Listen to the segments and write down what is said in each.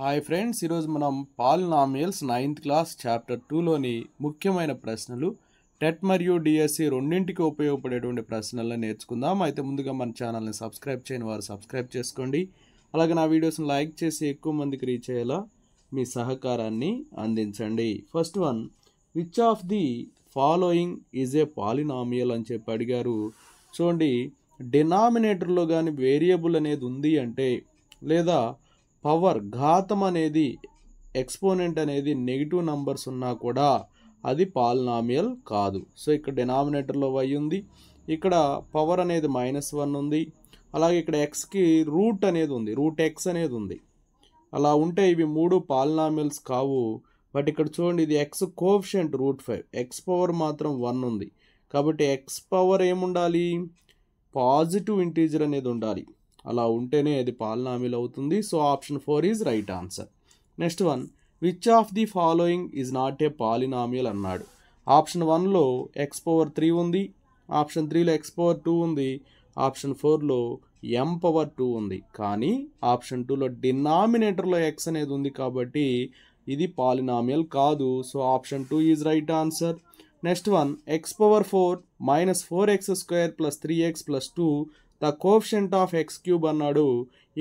Hi friends, ఈరోజు మనం polynomials 9th class chapter 2లోని ముఖ్యమైన ప్రశ్నలు టెట్ మరియు డిఎస్సి రెండింటికి ఉపయోగపడేటువంటి ప్రశ్నలను నేర్చుకుందాం. అయితే ముందుగా మన ఛానల్ని సబ్స్క్రైబ్ చేయని వారు సబ్స్క్రైబ్ చేసుకోండి. అలాగే నా వీడియోస్ని లైక్ చేసి ఎక్కువ మందికి రీచ్ అయ్యేలా మీ సహకారాన్ని అందించండి. First one, which of the following is a polynomial అని చెప్పి అడిగారు. చూడండి, డినామినేటర్లో కానీ వేరియబుల్ అనేది ఉంది అంటే, లేదా పవర్ ఘాతం అనేది ఎక్స్పోనెంట్ అనేది నెగిటివ్ నంబర్స్ ఉన్నా కూడా అది పాలినామియల్ కాదు. సో ఇక్కడ డినామినేటర్లో y ఉంది, ఇక్కడ పవర్ అనేది -1 ఉంది, అలాగే ఇక్కడ ఎక్స్కి రూట్ అనేది ఉంది, రూట్ ఎక్స్ అనేది ఉంది. అలా ఉంటే ఇవి మూడు పాలినామియల్స్ కావు. బట్ ఇక్కడ చూడండి, ఇది ఎక్స్ కోఎఫిషియంట్ √5, ఎక్స్ పవర్ మాత్రం 1 ఉంది. కాబట్టి ఎక్స్ పవర్ ఏముండాలి, పాజిటివ్ ఇంటీజర్ అనేది ఉండాలి. అలా ఉంటేనే అది పాలినామియల్ అవుతుంది. So option 4 is right answer. Next one, which of the following is not a polynomial అన్నాడు. ఆప్షన్ 1లో ఎక్స్ పవర్ 3 ఉంది, ఆప్షన్ 3లో ఎక్స్ పవర్ 2 ఉంది, ఆప్షన్ 4లో ఎం పవర్ 2 ఉంది. కానీ ఆప్షన్ 2లో డినామినేటర్లో ఎక్స్ అనేది ఉంది కాబట్టి ఇది పాలినామియల్ కాదు. So option 2 is right answer. Next one, X power 4 -4x² + 3x + 2 the coefficient of x³ అన్నాడు.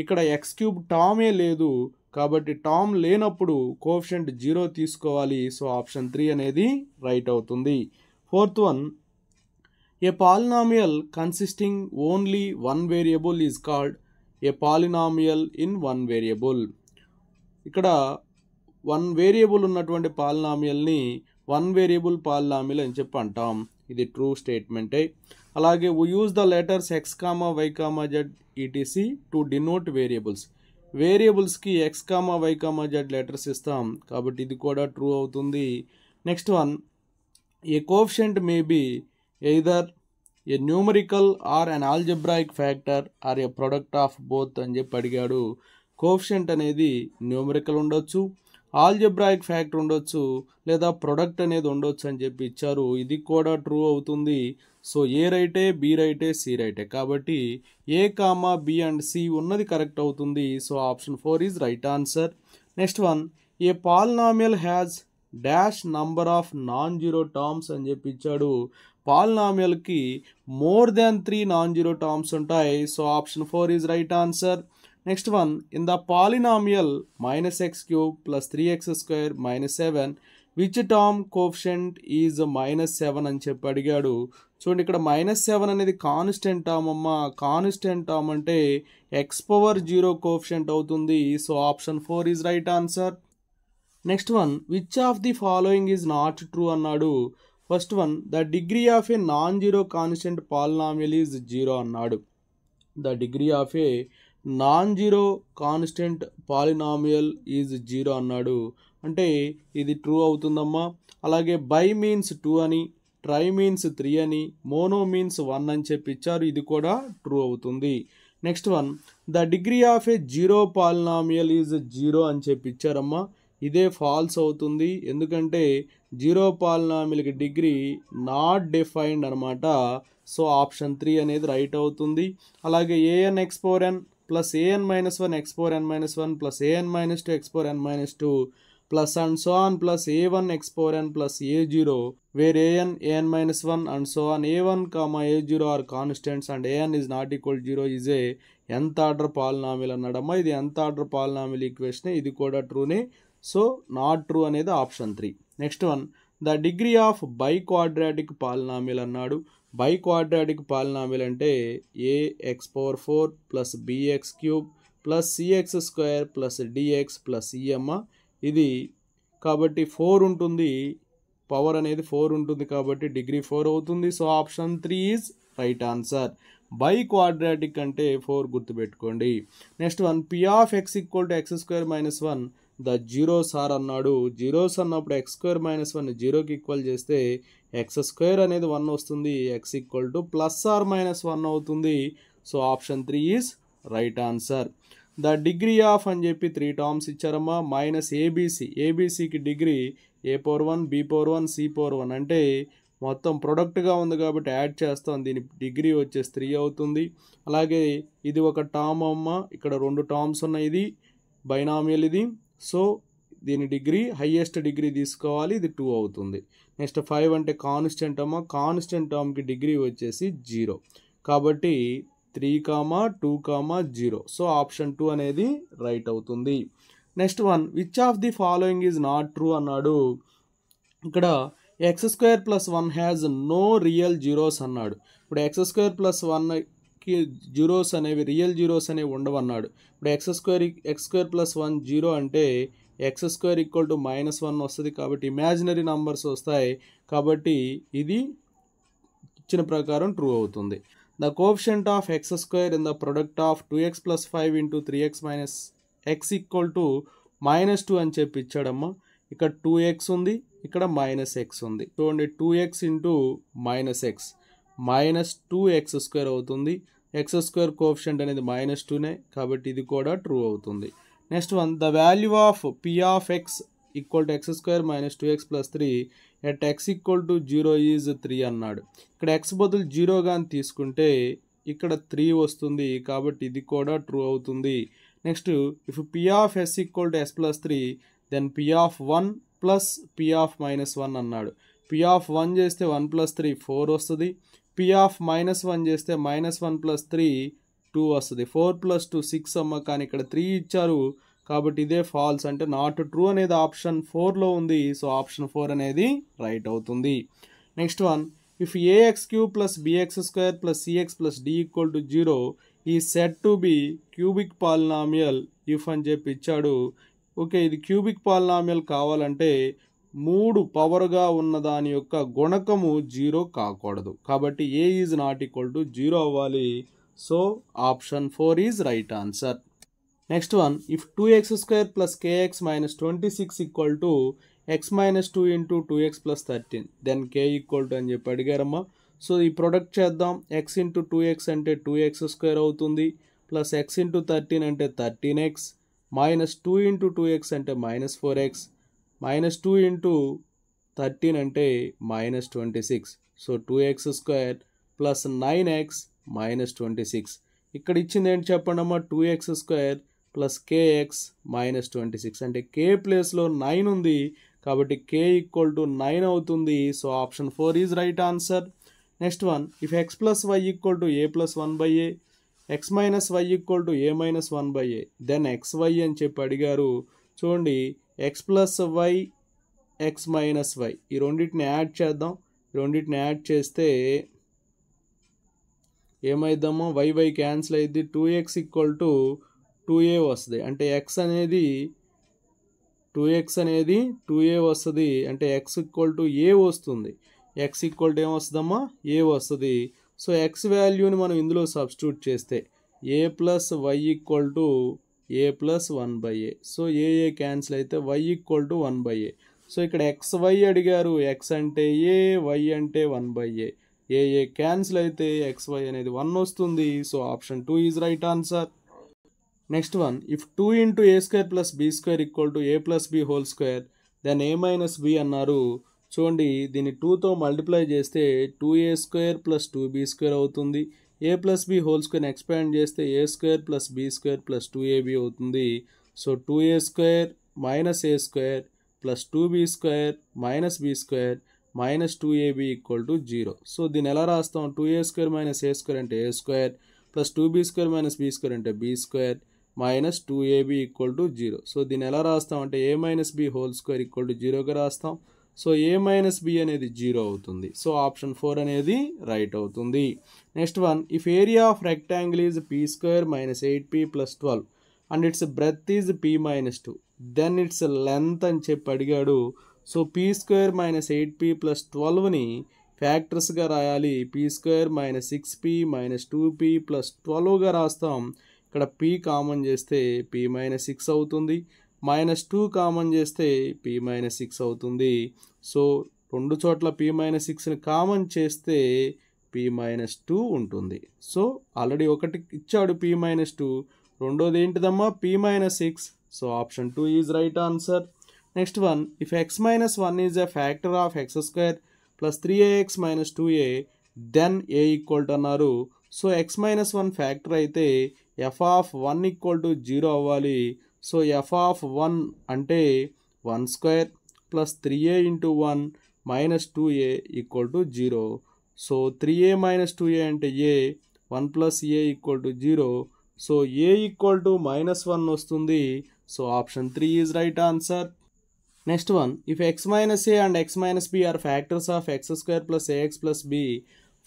ఇక్కడ x³ టామే లేదు కాబట్టి టామ్ లేనప్పుడు కోఎఫిషియంట్ 0 తీసుకోవాలి. సో ఆప్షన్ 3 అనేది రైట్ అవుతుంది. Fourth one, a polynomial consisting only one variable is called a polynomial in one variable. ఇక్కడ one variable ఉన్నటువంటి పాలినామియల్ని వన్ వేరియబుల్ పాలినామియల్ అని చెప్పి అంటాం. ఇది ట్రూ స్టేట్మెంటే. అలాగే we use the letters x, y, z etc to denote variables. వేరియబుల్స్కి x, y, z letters ఇస్తాం కాబట్టి ఇది కూడా ట్రూ అవుతుంది. Next one, a coefficient may be either a numerical or an algebraic factor or a product of both అని చెప్పి అడిగాడు. Coefficient అనేది న్యూమరికల్ ఉండొచ్చు, ఆల్జబ్రాయిక్ ఫ్యాక్టర్ ఉండొచ్చు, లేదా ప్రొడక్ట్ అనేది ఉండొచ్చు అని చెప్పి ఇచ్చారు. ఇది కూడా ట్రూ అవుతుంది. సో ఏ రైటే, బి రైటే, సి రైటే కాబట్టి ఏ, బి అండ్ సి ఉన్నది కరెక్ట్ అవుతుంది. So option 4 is right answer. Next one, a polynomial has dash number of non zero terms అని చెప్పి ఇచ్చాడు. పాలినామియల్కి more than 3 non zero terms ఉంటాయి. So option 4 is right answer. Next one, in the polynomial -x³ + 3x² - 7 which term coefficient is -7 అని చెప్పి అడిగాడు. చూడండి, ఇక్కడ -7 అనేది కాన్స్టెంట్ టర్మ్ అమ్మ. కాన్స్టెంట్ టర్మ్ అంటే ఎక్స్ పవర్ 0 కోఎఫిషియంట్ అవుతుంది. So option 4 is right answer. Next one, which of the following is not true అన్నాడు. First one, the degree of a non zero constant polynomial is 0 అన్నాడు. The degree of a non zero constant polynomial is 0 అన్నాడు. అంటే ఇది true అవుతుందమ్మా. అలాగే by means 2 అని, try means 3 అని, mono means 1 అని చెప్పి ఇచ్చారు. ఇది కూడా ట్రూ అవుతుంది. Next one, the degree of A zero polynomial is 0 అని చెప్పి ఇచ్చారమ్మా. ఇదే ఫాల్స్ అవుతుంది. ఎందుకంటే జీరో పాలినామియల్కి డిగ్రీ నాట్ డిఫైన్డ్ అనమాట. సో ఆప్షన్ 3 అనేది రైట్ అవుతుంది. అలాగే an x power n + an - 1 x power n - 1 + an - 2 x power n - 2 plus and so on plus a1 x power n plus a0 where an 1 and so on a1 a0 are constants and an is not equal to 0 is a nth order polynomial అన్నాడమ్మా. ఇది nth order polynomial equation. ఇది కూడా ట్రూనే. So not true అనేది option 3. Next one, the degree of by quadratic polynomial అన్నాడు. By quadratic polynomial అంటే ax⁴ + bx³ + cx² + dx + e అమ్మ. ఇది కాబట్టి 4 ఉంటుంది, పవర్ అనేది 4 ఉంటుంది కాబట్టి డిగ్రీ 4 అవుతుంది. So option 3 is right answer. By quadratic అంటే 4 గుర్తుపెట్టుకోండి. Next one, p of x = x² - 1 the zeros are అన్నాడు. జీరోస్ అన్నప్పుడు x² - 1 జీరోకి ఈక్వల్ చేస్తే x² అనేది 1 వస్తుంది, x = +or-1 అవుతుంది. So option 3 is right answer. The degree of అని చెప్పి 3 టర్మ్స్ ఇచ్చారమ్మా. -abc, ఏబీసీకి డిగ్రీ a⁴1 b⁴1 c⁴1 అంటే మొత్తం ప్రొడక్ట్గా ఉంది కాబట్టి యాడ్ చేస్తాం. దీని డిగ్రీ వచ్చేసి 3 అవుతుంది. అలాగే ఇది ఒక టర్మ్ అమ్మ, ఇక్కడ 2 టర్మ్స్ ఉన్నాయి. ఇది బైనామియల్, ఇది సో దీని డిగ్రీ హైయెస్ట్ డిగ్రీ తీసుకోవాలి, ఇది 2 అవుతుంది. నెక్స్ట్ 5 అంటే కాన్స్టెంట్ అమ్మ, కాన్స్టెంట్ టర్మ్కి డిగ్రీ వచ్చేసి 0. కాబట్టి 3, 2, 0. సో ఆప్షన్ 2 అనేది రైట్ అవుతుంది. Next one, which of the following is not true అన్నాడు. ఇక్కడ x² + 1 has no real zeros అన్నాడు. ఇప్పుడు x² + 1కి జీరోస్ అనేవి రియల్ జీరోస్ అనేవి ఉండవన్నాడు. ఇప్పుడు x² + 1 0 అంటే x² = -1 వస్తుంది. కాబట్టి ఇమాజినరీ నంబర్స్ వస్తాయి. కాబట్టి ఇది ఇచ్చిన ప్రకారం ట్రూ అవుతుంది. The coefficient of x² in the product of 2x + 5 × 3x - x = -2 అని చెప్పి ఇచ్చాడమ్మా. ఇక్కడ 2x ఉంది, ఇక్కడ -x ఉంది. చూడండి 2x × -x -2x² అవుతుంది. x² కోఎఫిషియంట్ అనేది -2నే, కాబట్టి ఇది కూడా ట్రూ అవుతుంది. Next one, the value of p of x = x² - 2x + 3 at x = 0 is 3 అన్నాడు. ఇక్కడ x బదులు 0 కానీ తీసుకుంటే ఇక్కడ 3 వస్తుంది, కాబట్టి ఇది కూడా ట్రూ అవుతుంది. Next, if p of s = s + 3 then p of 1 + p of -1 అన్నాడు. p ఆఫ్ 1 చేస్తే 1 + 3 4 వస్తుంది. p ఆఫ్ -1 చేస్తే -1 + 3 2 వస్తుంది. 4 + 2 6 అమ్మ, కానీ ఇక్కడ 3 ఇచ్చారు కాబట్టి ఇదే ఫాల్స్, అంటే నాట్ ట్రూ అనేది ఆప్షన్ 4లో ఉంది. సో ఆప్షన్ 4 అనేది రైట్ అవుతుంది. Next one, if ax³ + bx² + cx + d = 0 ఈ set to be cubic polynomial if అని చెప్పి ఇచ్చాడు. ఓకే, ఇది క్యూబిక్ పాలినామియల్ కావాలంటే 3 పవర్గా ఉన్న దాని యొక్క గుణకము 0 కాకూడదు. కాబట్టి a is not equal to 0 అవ్వాలి. So option 4 is right answer. Next one, if 2x² + kx - 26 = x - 2 × 2x + 13 then k = అని చెప్పి అడిగారమ్మా. సో ఈ ప్రొడక్ట్ చేద్దాం. x × 2x అంటే 2x² అవుతుంది, ప్లస్ x × 13 అంటే 13x, -2 × 2x అంటే -4x, -2 × 13 అంటే -26. So 2x² + 9x - 26. ఇక్కడ ఇచ్చింది ఏంటి చెప్పండి అమ్మా, 2x² + kx - 26 అంటే k ప్లేస్లో 9 ఉంది, కాబట్టి k = 9 అవుతుంది. So option 4 is right answer. Next one, if x + y = a + 1/a x - y = a - 1/a then xy అని చెప్పి అడిగారు. చూడండి x + y x - y ఈ రెండింటిని యాడ్ చేద్దాం. రెండింటిని యాడ్ చేస్తే ఏమైద్దామో y క్యాన్సిల్ అయింది. 2x = 2a వస్తుంది, అంటే x అనేది 2a వస్తుంది, అంటే x = a వస్తుంది. x = ఏమొస్తుందమ్మా, a వస్తుంది. సో x వాల్యూని మనం ఇందులో సబ్స్టిట్యూట్ చేస్తే a + y = a + 1/a. So a cancel అయితే y = 1/a. సో ఇక్కడ xy అడిగారు, x అంటే a, y అంటే 1/a. a క్యాన్సిల్ అయితే xy అనేది 1 వస్తుంది. So option 2 is right answer. Next one, if 2 × a² + b² = a + b whole square then a - b అన్నారు. చూడండి దీన్ని 2తో మల్టిప్లై చేస్తే 2a² + 2b² అవుతుంది. a + b whole square expand చేస్తే a² + b² + 2ab అవుతుంది. So 2a² - a² + 2b² - b² - 2ab = 0. So దీన్ని ఎలా రాస్తాం, 2a² - a² అంటే a² + 2b² - b² అంటే b² - 2ab = 0. సో దీన్ని ఎలా రాస్తాం అంటే a - b హోల్ స్క్వేర్ = 0గా రాస్తాం. సో a - b అనేది 0 అవుతుంది. సో ఆప్షన్ 4 అనేది రైట్ అవుతుంది. Next one, if area of rectangle is p² - 8p + 12 and its breadth is p - 2 then its length అని చెప్పి అడిగాడు. సో p² - 8p + 12ని ఫ్యాక్టర్స్గా రాయాలి. p² - 6p - 2p + 12గా రాస్తాం. ఇక్కడ p కామన్ చేస్తే p - 6 అవుతుంది, -2 కామన్ చేస్తే p - 6 అవుతుంది. సో రెండు చోట్ల p - 6ని కామన్ చేస్తే p - 2 ఉంటుంది. సో ఆల్రెడీ ఒకటి ఇచ్చాడు p - 2, రెండోది ఏంటిదమ్మా p - 6. So option 2 is right answer. Next one, if x - 1 is a factor of x² + 3ax - 2a దెన్ a = అన్నారు. సో x - 1 ఫ్యాక్టర్ అయితే f ఆఫ్ 1 = 0 అవ్వాలి. సో ఎఫ్ ఆఫ్ 1 అంటే 1 square plus 3a into 1 minus 2a equal to 0. So 3a minus 2a అంటే a, 1 plus a equal to 0. So a equal to -1 వస్తుంది. So option 3 is right answer. Next one, if x minus a and x minus b are factors of x square plus ax plus b,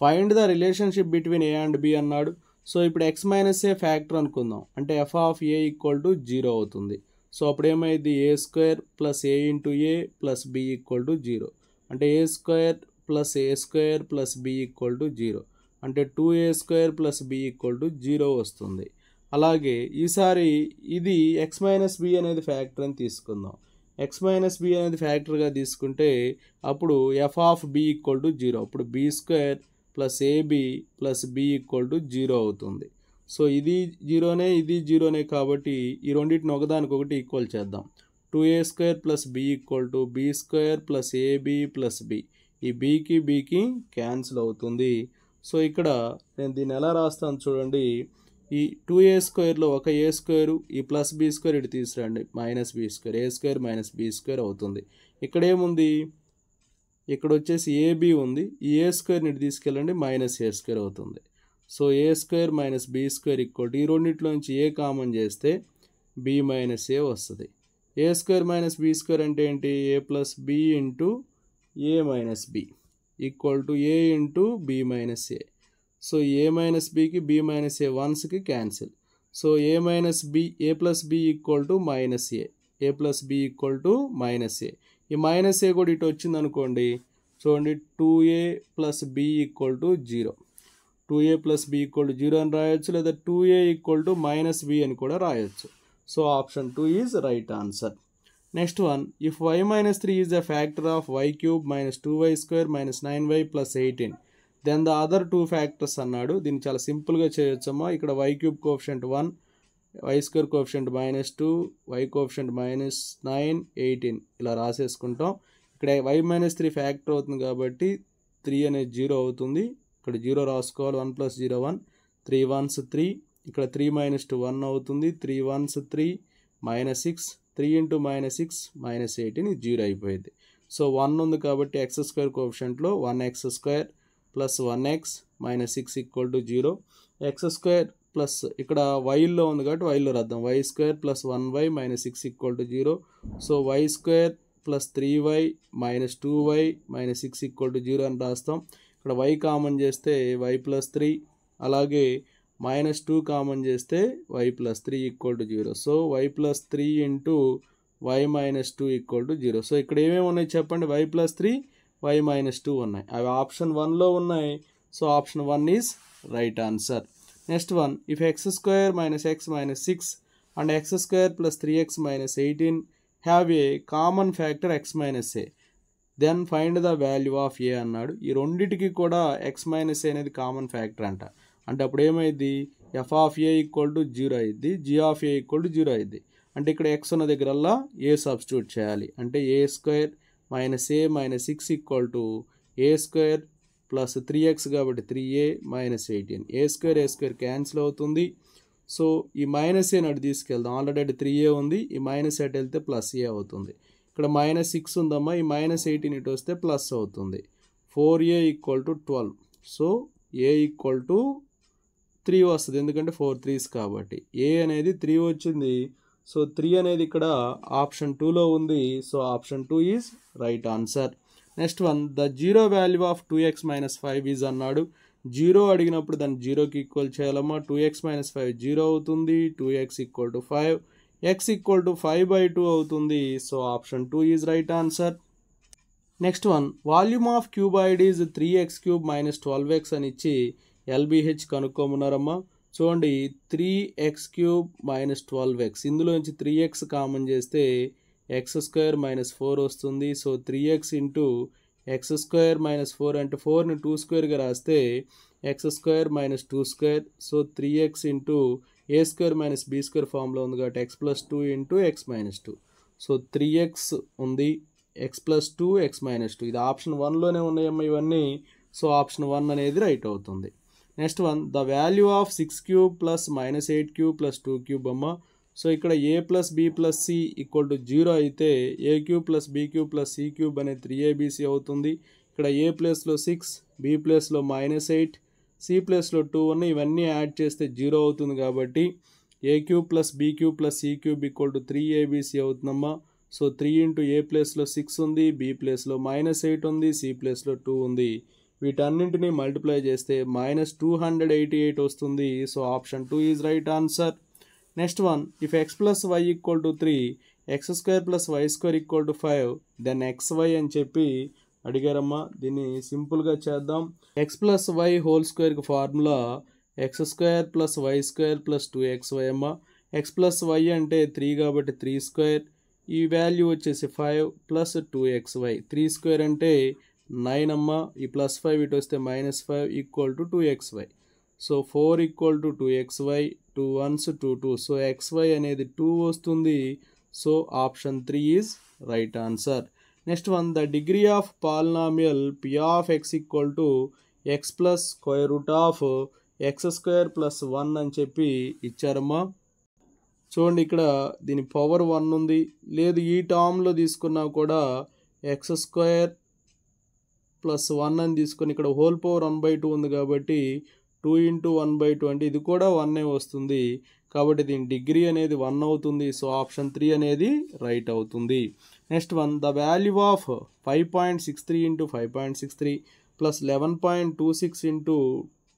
find the relationship between a and b అన్నాడు. So ఇప్పుడు x minus a factor అనుకుందాం, అంటే f of a equal to 0 అవుతుంది. So అప్పుడు ఏమైంది, a square plus a into a plus b equal to 0, అంటే a square plus a square plus b equal to 0, అంటే 2a square plus b equal to 0 వస్తుంది. అలాగే ఈసారి ఇది x minus b అనేది ఫ్యాక్టర్ అని తీసుకుందాం. x మైనస్ b అనేది ఫ్యాక్టర్గా తీసుకుంటే అప్పుడు f of b equal to 0, అప్పుడు b square plus ab plus b equal to 0 అవుతుంది. సో ఇది 0నే ఇది 0నే కాబట్టి ఈ రెండింటిని ఒకదానికొకటి ఈక్వల్ చేద్దాం. 2a square plus b equal to b square plus ab plus b, ఈ bకి bకి క్యాన్సిల్ అవుతుంది. సో ఇక్కడ నేను దీన్ని ఎలా రాస్తాను చూడండి, ఈ 2a స్క్వేర్లో ఒక a స్క్వేరు, ఈ ప్లస్ b స్క్వేర్ ఇటు తీసుకురండి, minus b square, a square minus b square అవుతుంది. ఇక్కడ ఏముంది, ఇక్కడ వచ్చేసి ab ఉంది, ఈ a స్క్వేర్ని ఇటు తీసుకెళ్ళండి, మైనస్ a స్క్వేర్ అవుతుంది. So a square minus b square equal to, ఈ రెండింటిలో నుంచి a కామన్ చేస్తే b మైనస్ a వస్తుంది. a square minus b square అంటే ఏంటి, a plus b into a minus b equal to a into b minus a. So a minus bకి b minus a వన్స్కి cancel. So a minus b, a plus b equal to minus a plus b equal to minus a. ఈ minus a కూడా ఇటు వచ్చింది అనుకోండి, చూడండి 2a plus b equal to 0, 2a plus b equal to 0 అని రాయొచ్చు, లేదా 2a equal to minus b అని కూడా రాయొచ్చు. So option 2 is right answer. Next one, if y minus 3 is the factor of y cube minus 2y square minus 9y plus 18, దెన్ the other 2 factors అన్నాడు. దీన్ని చాలా సింపుల్గా చేయొచ్చమ్మా. ఇక్కడ y cube coefficient 1, y square coefficient -2, y coefficient -9, 18 ఇలా రాసేసుకుంటాం. ఇక్కడ y minus 3 factor అవుతుంది కాబట్టి 3 అనేది 0 అవుతుంది. ఇక్కడ 0 రాసుకోవాలి, 1 ప్లస్ 0 1, 3 1s 3, ఇక్కడ 3 మైనస్ 2 1 అవుతుంది, 3 1s 3 minus 6, 3 into minus 6 minus 18, ఇది 0 అయిపోయింది. సో 1 ఉంది కాబట్టి x స్క్వేర్ కోఎఫిషియంట్లో 1x square plus 1x minus 6 equal to 0, x square plus ఇక్కడ వైలో ఉంది కాబట్టి వైలో రాద్దాం, y square plus 1y minus 6 equal to 0. So y square plus 3y minus 2y minus 6 equal to 0 అని రాస్తాం. ఇక్కడ y కామన్ చేస్తే y ప్లస్ 3, అలాగే మైనస్ 2 కామన్ చేస్తే y plus 3 equal to 0. So y plus 3 into y minus 2 equal to 0. So ఇక్కడ ఏమేమి ఉన్నాయి చెప్పండి, y ప్లస్ 3, y మైనస్ 2 ఉన్నాయి, అవి ఆప్షన్ 1లో ఉన్నాయి. So option 1 is right answer. Next one, if x square minus x minus 6 and x square plus 3x minus 18 have a common factor x minus a, then find the value of a అన్నాడు. ఈ రెండింటికి కూడా x minus a అనేది common factor అంట. అంటే అప్పుడు ఏమైంది, f of a equal to 0 అయింది, g of a equal to 0 అయింది. అంటే ఇక్కడ x ఉన్న దగ్గరల్లా ఏ సబ్స్టిట్యూట్ చేయాలి, అంటే a square minus a minus 6 equal to A square plus 3x కాబట్టి 3a minus 18, a square cancel అవుతుంది. సో ఈ మైనస్ ఏ అటు తీసుకెళ్దాం, ఆల్రెడీ అటు 3a ఉంది, ఈ మైనస్ అటు వెళ్తే ప్లస్ a అవుతుంది. ఇక్కడ మైనస్ 6 ఉందమ్మా, ఈ మైనస్ 18 ఇటు వస్తే ప్లస్ అవుతుంది. 4a equal to 12, so a equal to 3 వస్తుంది, ఎందుకంటే 4 3s కాబట్టి. a అనేది 3 వచ్చింది, సో 3 అనేది ఇక్కడ ఆప్షన్ 2లో ఉంది. So option 2 is right answer. Next one, the zero value of 2x minus 5 is అన్నాడు. 0 అడిగినప్పుడు దాన్ని 0కి ఈక్వల్ చేయాలమ్మా. 2x మైనస్ 5 0 అవుతుంది, 2x equal to 5, x equal to 5/2 అవుతుంది. So option 2 is right answer. Next one, volume of cuboid is 3x cube minus 12x అని ఇచ్చి LBH కనుక్కోమన్నారమ్మా. చూడండి 3x క్యూబ్ మైనస్ 12x, ఇందులోంచి 3x కామన్ చేస్తే x square minus 4 వస్తుంది. So 3x into x square minus 4 అంటే 4ని 2 స్క్వేర్గా రాస్తే x square minus 2 square. So 3x into ఏ స్క్వేర్ మైనస్ బీ స్క్వేర్ ఫామ్లో ఉంది కాబట్టి x plus 2 into x minus 2. So 3x ఉంది, x ప్లస్ 2, x మైనస్ 2, ఇది ఆప్షన్ 1లోనే ఉన్నాయమ్మా ఇవన్నీ. సో ఆప్షన్ 1 అనేది రైట్ అవుతుంది. Next one, the value of 6 cube plus minus 8 cube plus 2 cube అమ్మ. సో ఇక్కడ a plus B plus C equal to 0 అయితే a cube plus b cube plus c cube అనేది 3abc అవుతుంది. ఇక్కడ ఏ ప్లేస్లో 6, B ప్లేస్లో -8, సి ప్లేస్లో 2 ఉన్నాయి. ఇవన్నీ యాడ్ చేస్తే 0 అవుతుంది కాబట్టి a cube plus b cube plus c cube equal to 3abc అవుతుందమ్మా. సో 3 ఇంటూ ఏ ప్లేస్లో 6 ఉంది, బి ప్లేస్లో -8 ఉంది, సి ప్లేస్లో 2 ఉంది. వీటన్నింటినీ మల్టిప్లై చేస్తే -288 వస్తుంది. So option 2 is right answer. Next one, if x plus y equal to 3, x² plus y² equal to 5, then xy అని చెప్పి అడిగారమ్మా. దీన్ని సింపుల్గా చేద్దాం. x ప్లస్ వై హోల్ స్క్వేర్కి formula x² plus y² plus 2xy అమ్మా. x ప్లస్ వై అంటే 3 కాబట్టి 3², ఈ వాల్యూ వచ్చేసి 5 ప్లస్ 2xy. 3² అంటే 9 అమ్మా. ఈ ప్లస్ 5 ఇటు వస్తే -5 equal to 2xy. So 4 equal to 2xy, 2 1s 2 2. So xy అనేది 2 వస్తుంది. So option 3 is right answer. Next one, the degree of polynomial p of x equal to x plus square root of x² plus 1 అని చెప్పి ఇచ్చారమ్మా. చూడండి ఇక్కడ దీని power 1 ఉంది. లేదు ఈ టర్మ్లో తీసుకున్నా కూడా x² ప్లస్ 1 అని తీసుకొని ఇక్కడ హోల్ పవర్ 1/2 ఉంది కాబట్టి 2 ఇంటూ 1/2 ఇది కూడా 1 వస్తుంది. కాబట్టి దీని డిగ్రీ అనేది 1 అవుతుంది. సో ఆప్షన్ 3 అనేది రైట్ అవుతుంది. Next one, the value of 5.63 into 5.63 plus 11.26 into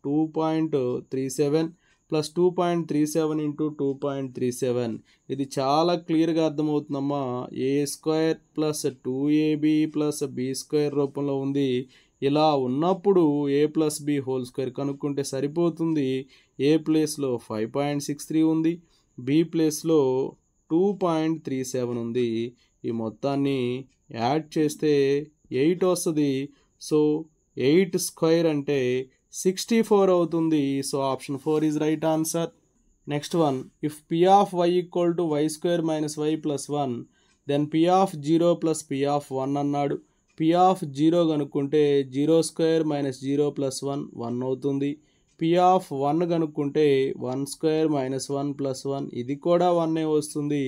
2.37 plus 2.37 into 2.37. ఇది చాలా క్లియర్గా అర్థమవుతుందమ్మా. a² plus 2ab plus b² రూపంలో ఉంది. ఇలా ఉన్నప్పుడు a plus B whole square కనుక్కుంటే సరిపోతుంది. ఏ ప్లేస్లో 5.63 ఉంది, బి ప్లేస్లో 2.37 ఉంది. ఈ మొత్తాన్ని యాడ్ చేస్తే 8 వస్తుంది. సో 8² అంటే 64 అవుతుంది. So option 4 is right answer. Next one, if p of y equal to y² minus y plus 1, then p of 0 plus p of 1 అన్నాడు. p ఆఫ్ 0 కనుక్కుంటే 0² మైనస్ 0 ప్లస్ 1 1 అవుతుంది. p ఆఫ్ 1 కనుక్కుంటే 1² minus 1 plus 1 ఇది కూడా 1 వస్తుంది.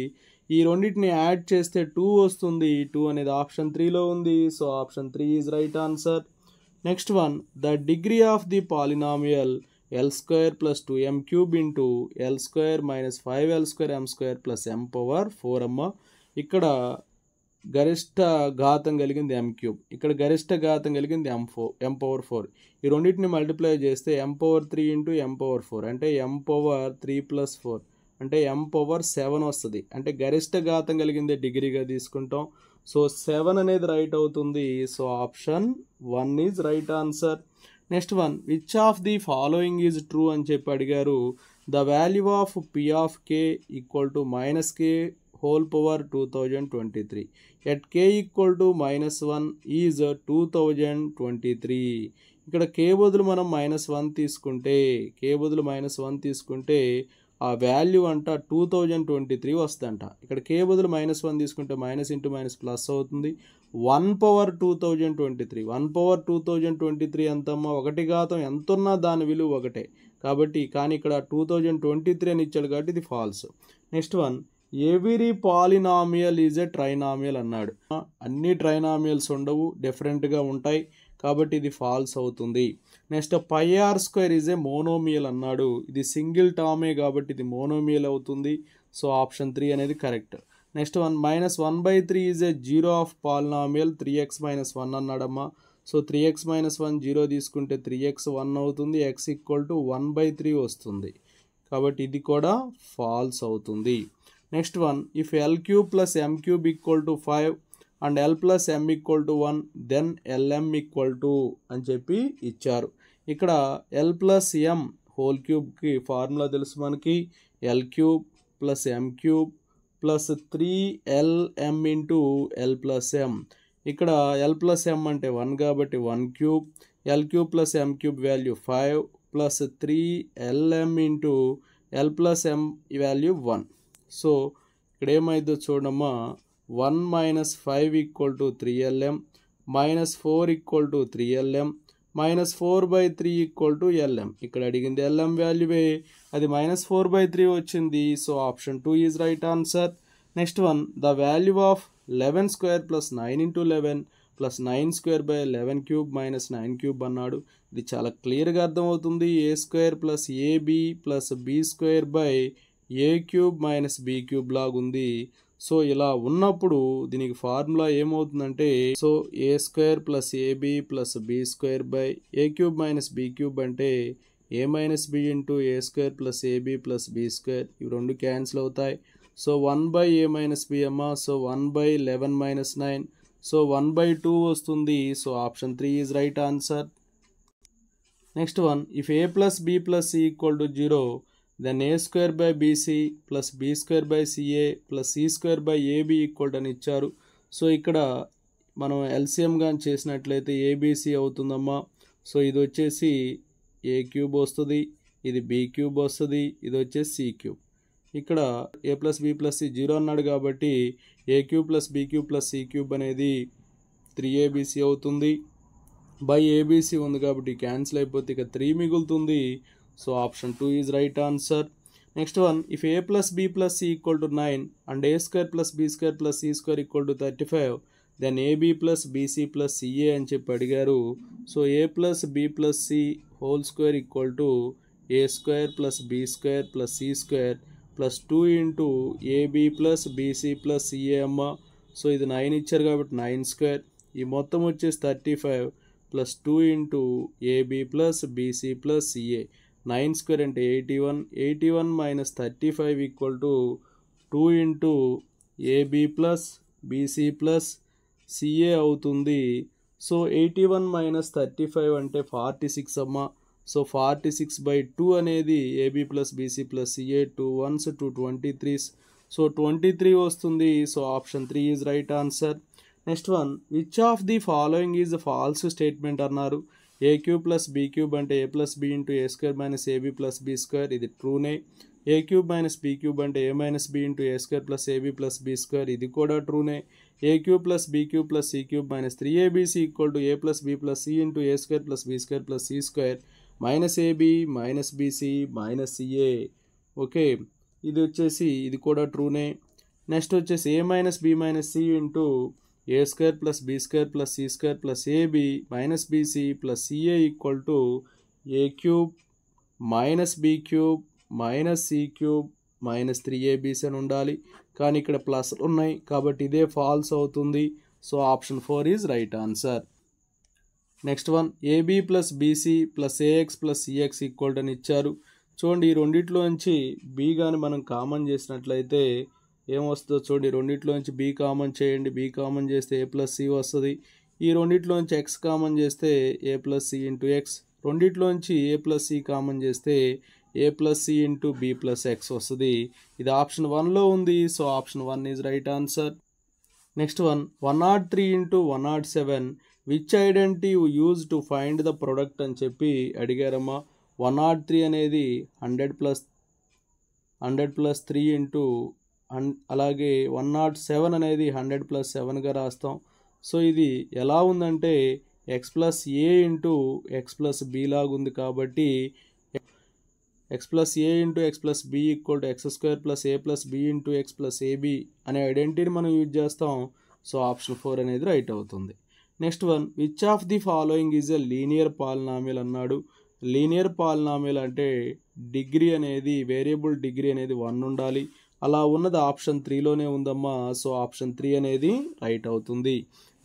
ఈ రెండింటిని add చేస్తే 2 వస్తుంది. 2 అనేది ఆప్షన్ 3లో ఉంది. So option 3 is right answer. Next one, the degree of the polynomial l² plus 2m³ into l² minus 5l² plus m power 4 అమ్మ. ఇక్కడ గరిష్ట ఘాతం కలిగింది m³, ఇక్కడ గరిష్ట ఘాతం కలిగింది m పవర్ 4. ఈ రెండింటిని మల్టిప్లై చేస్తే m power 3 into m power 4 అంటే m పవర్ 3 ప్లస్ 4 అంటే m పవర్ 7 వస్తుంది. అంటే గరిష్ట ఘాతం కలిగిందే డిగ్రీగా తీసుకుంటాం. సో 7 అనేది రైట్ అవుతుంది. So option 1 is right answer. Next one, which of the following is true అని చెప్పి అడిగారు. The value of p of k equal to -k whole power 2023 at k equal to -1 is 2023. ఇక్కడ k బదులు మనం -1 తీసుకుంటే ఆ value అంట 2023 వస్తుందంట. ఇక్కడ k బదులు -1 తీసుకుంటే మైనస్ ఇంటూ మైనస్ ప్లస్ అవుతుంది. 1 పవర్ 2023 ఎంతమ్మా? 1 ఘాతం ఎంత ఉన్నా దాని విలువ 1 కాబట్టి. కానీ ఇక్కడ 2023 అని ఇచ్చాడు కాబట్టి ఇది false. Next one, every polynomial is a trinomial అన్నాడు. అన్ని ట్రైనామియల్స్ ఉండవు, డిఫరెంట్గా ఉంటాయి కాబట్టి ఇది ఫాల్స్ అవుతుంది. Next πr² is a monomial అన్నాడు. ఇది సింగిల్ టర్మే కాబట్టి ఇది మోనోమియల్ అవుతుంది. సో ఆప్షన్ 3 అనేది correct. Next one, -1/3 is a zero of polynomial 3x - 1 అన్నాడమ్మా. సో 3x - 1 జీరో తీసుకుంటే 3x 1 అవుతుంది. x ఈక్వల్ టు 1/3 వస్తుంది కాబట్టి ఇది కూడా ఫాల్స్ అవుతుంది. Next one, if l³ plus m³ equal to 5 and l plus m equal to 1 then lm equal to అని చెప్పి ఇచ్చారు. ఇక్కడ l ప్లస్ m హోల్ క్యూబ్కి ఫార్ములా తెలుసు మనకి. l³ plus m³ plus 3lm into l plus m. ఇక్కడ l plus m అంటే 1 కాబట్టి 1³ l³ plus m³ value 5 plus 3lm into l plus m value 1. So ఇక్కడ ఏమైందో చూడమ్మా, 1 - 5 equal to 3lm -4 equal to 3lm -4/3 equal to LM. ఇక్కడ అడిగింది LM వాల్యూవే, అది -4/3 వచ్చింది. So option 2 is right answer. Next one, the value of 11 square plus 9 into 11 plus 9 square by 11 cube minus 9 cube అన్నాడు. ఇది చాలా క్లియర్గా అర్థమవుతుంది. A square plus a b plus B square by a cube minus b cube లాగుంది. So ఇలా ఉన్నప్పుడు దీనికి formula ఏమవుతుందంటే, so a square plus a b plus B square by a cube minus b cube అంటే a minus b into A square plus a b plus B square. ఇవి రెండు cancel అవుతాయి. So 1/a minus b అమ్మ. So 1/11 minus 9. So 1/2 వస్తుంది. So option 3 is right answer. Next one, if a plus B plus C equal to 0 then a square by b c plus B square by CA plus C square by AB equal అని ఇచ్చారు. So ఇక్కడ మనం LCM కానీ చేసినట్లయితే ABC అవుతుందమ్మా. So ఇది వచ్చేసి ఏ cube వస్తుంది, ఇది బి క్యూబ్ వస్తుంది, ఇది వచ్చేసి సి క్యూబ్. ఇక్కడ a plus B plus c 0 అన్నాడు కాబట్టి a cube plus b cube plus c cube అనేది 3abc అవుతుంది. బై ఏబిసి ఉంది కాబట్టి క్యాన్సిల్ అయిపోతే ఇక 3 మిగులుతుంది. So option 2 is right answer. Next one, if A plus B plus C equal to 9 and A square plus B square plus C square equal to 35 then AB plus BC plus CA అని చెప్పి అడిగారు. So A plus B plus C whole square equal to A square plus B square plus C square plus 2 into AB plus BC plus CA అమ్మ. So ఇది 9 ఇచ్చారు కాబట్టి 9 square. ఈ మొత్తం వచ్చేసి 35 plus 2 into AB plus BC plus CA. 9 square అంటే 81. 81 minus 35 equal to 2 into AB plus BC plus CA అవుతుంది. So 81 minus 35 అంటే 46 అమ్మ. సో 46/2 అనేది AB plus BC plus CA. 2 1s 2 23s. So 23 వస్తుంది. So option 3 is right answer. Next one, which of the following is false statement అన్నారు. A cube plus b cube అంటే a plus B into A square minus a b plus B square, ఇది ట్రూనే. A cube minus b cube అంటే a minus b into A square plus a b plus B square, ఇది కూడా ట్రూనే. A cube plus b cube plus c cube minus 3abc equal to a plus B plus c into A square plus B square plus C square minus a b minus b c minus c a. Okay, ఇది వచ్చేసి ఇది కూడా ట్రూనే. Next వచ్చేసి a minus b minus c into A square plus B square plus C square plus a b minus b c plus c a equal to a cube minus b cube minus c cube minus 3abc అని ఉండాలి. కానీ ఇక్కడ plus ఉన్నాయి కాబట్టి ఇదే false అవుతుంది. So option 4 is right answer. Next one, AB plus BC plus AX plus CX equal అని ఇచ్చారు. చూడండి, ఈ రెండిట్లోంచి బి కానీ మనం కామన్ చేసినట్లయితే ఏమొస్తుందో చూడండి. రెండిట్లోంచి బి కామన్ చేయండి. బి కామన్ చేస్తే ఏ ప్లస్ సి వస్తుంది. ఈ రెండిట్లోంచి ఎక్స్ కామన్ చేస్తే a plus c into x. రెండిట్లోంచి ఏ ప్లస్ సి కామన్ చేస్తే a plus c into b plus x వస్తుంది. ఇది ఆప్షన్ 1లో ఉంది. So option 1 is right answer. Next one, 103 into 107 which identity use to find the product అని చెప్పి అడిగారమ్మా. 103 అనేది 100 plus 3 into అలాగే 107 అనేది 100 ప్లస్ 7గా రాస్తాం. సో ఇది ఎలా ఉందంటే X plus A into X plus B లాగుంది కాబట్టి X plus A into X plus B equal to X square plus A plus B into X plus AB అనే ఐడెంటిటీని మనం యూజ్ చేస్తాం. సో ఆప్షన్ 4 అనేది రైట్ అవుతుంది. Next one, which of the following is a linear polynomial అన్నాడు. Linear polynomial అంటే degree అనేది variable degree అనేది 1 ఉండాలి. అలా ఉన్నది ఆప్షన్ 3లోనే ఉందమ్మా. సో ఆప్షన్ 3 అనేది రైట్ అవుతుంది.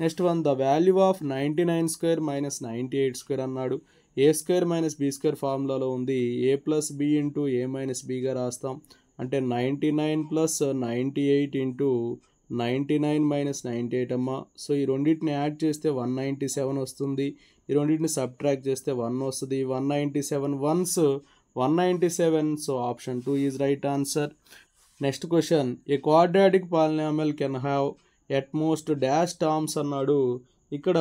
Next one, the value of 99 square minus 98 square అన్నాడు. ఏ స్క్వేర్ మైనస్ బి స్క్వేర్ ఫార్ములాలో ఉంది. ఏ ప్లస్ బి ఇంటూ ఏ మైనస్ బిగా రాస్తాం. అంటే 99 ప్లస్ 98 ఇంటూ 99 మైనస్ 98 అమ్మ. సో ఈ రెండింటిని యాడ్ చేస్తే 197 వస్తుంది. ఈ రెండింటిని సబ్ట్రాక్ట్ చేస్తే 1 వస్తుంది. 197 once 197. So option 2 is right answer. Next question, a quadratic polynomial can have at most dash terms అన్నాడు. ఇక్కడ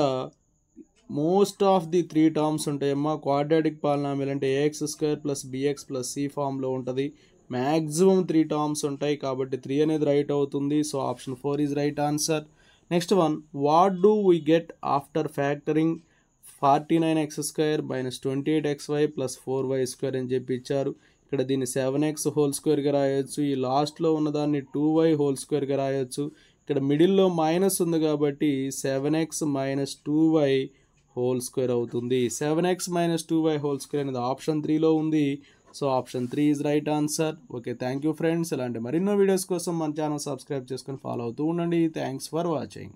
మోస్ట్ ఆఫ్ ది 3 టర్మ్స్ ఉంటాయమ్మా. క్వాడ్రాటిక్ పాలినామియల్ అంటే a x square plus b x plus c ఫామ్లో ఉంటుంది. మ్యాక్సిమం 3 టర్మ్స్ ఉంటాయి కాబట్టి 3 అనేది right అవుతుంది. So option 4 is right answer. Next one, what do we get after factoring 49x² minus 28xy plus 4y² అని చెప్పి ఇచ్చారు. ఇక్కడ దీన్ని 7x² రాయొచ్చు. ఈ లాస్ట్లో ఉన్నదాన్ని 2y² రాయొచ్చు. ఇక్కడ మిడిల్లో మైనస్ ఉంది కాబట్టి 7x మైనస్ 2y² అవుతుంది. 7x మైనస్ 2y² అనేది ఆప్షన్ 3లో ఉంది. So option 3 is right answer. Okay, thank you friends. ఇలాంటి మరిన్నో వీడియోస్ కోసం మన ఛానల్ సబ్స్క్రైబ్ చేసుకొని ఫాలో అవుతూ ఉండండి. Thanks for watching.